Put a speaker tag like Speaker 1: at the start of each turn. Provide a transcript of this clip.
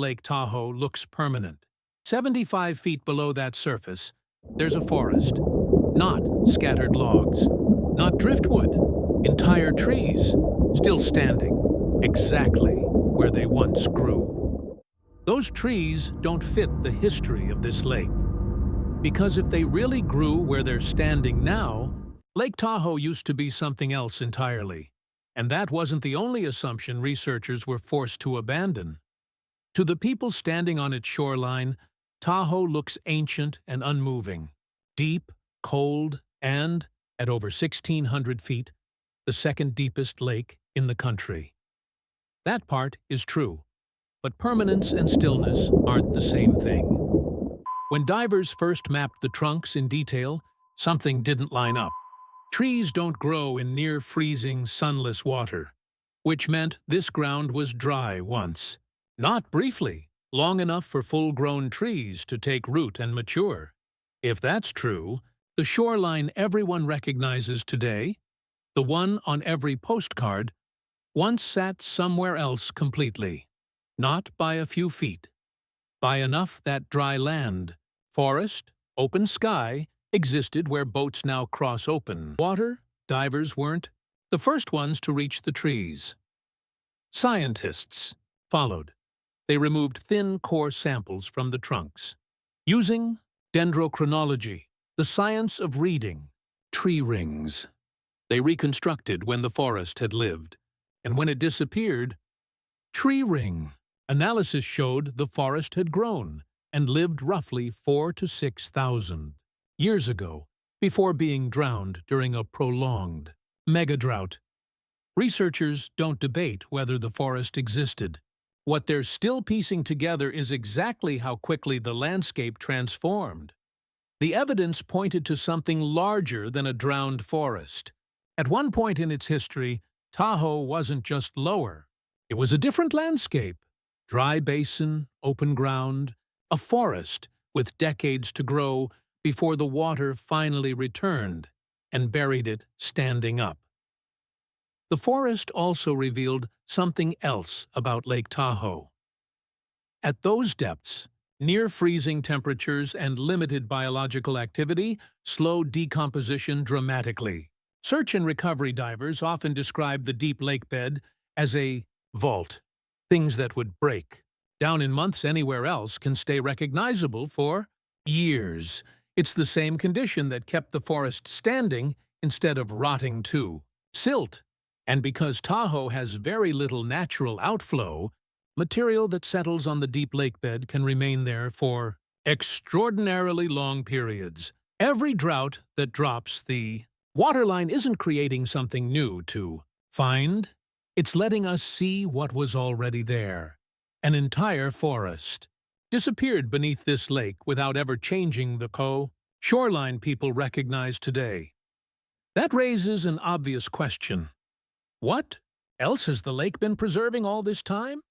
Speaker 1: Lake Tahoe looks permanent. 75 feet below that surface, there's a forest. Not scattered logs, not driftwood, entire trees, still standing, exactly where they once grew. Those trees don't fit the history of this lake, because if they really grew where they're standing now, Lake Tahoe used to be something else entirely. And that wasn't the only assumption researchers were forced to abandon. To the people standing on its shoreline, Tahoe looks ancient and unmoving, deep, cold, and, at over 1,600 feet, the second deepest lake in the country. That part is true, but permanence and stillness aren't the same thing. When divers first mapped the trunks in detail, something didn't line up. Trees don't grow in near-freezing, sunless water, which meant this ground was dry once. Not briefly, long enough for full-grown trees to take root and mature. If that's true, the shoreline everyone recognizes today, the one on every postcard, once sat somewhere else completely. Not by a few feet. By enough that dry land, forest, open sky, existed where boats now cross open water. Divers weren't the first ones to reach the trees. Scientists followed. They removed thin core samples from the trunks. Using dendrochronology, the science of reading tree rings, they reconstructed when the forest had lived, and when it disappeared, tree ring analysis showed the forest had grown and lived roughly 4,000 to 6,000 years ago, before being drowned during a prolonged megadrought. Researchers don't debate whether the forest existed. What they're still piecing together is exactly how quickly the landscape transformed. The evidence pointed to something larger than a drowned forest. At one point in its history, Tahoe wasn't just lower. It was a different landscape. Dry basin, open ground, a forest with decades to grow before the water finally returned and buried it standing up. The forest also revealed something else about Lake Tahoe. At those depths, near-freezing temperatures and limited biological activity slowed decomposition dramatically. Search and recovery divers often describe the deep lake bed as a vault. Things that would break down in months anywhere else can stay recognizable for years. It's the same condition that kept the forest standing instead of rotting too. Silt. And because Tahoe has very little natural outflow, material that settles on the deep lake bed can remain there for extraordinarily long periods. Every drought that drops the waterline isn't creating something new to find. It's letting us see what was already there. An entire forest disappeared beneath this lake without ever changing the shoreline people recognize today. That raises an obvious question. What else has the lake been preserving all this time?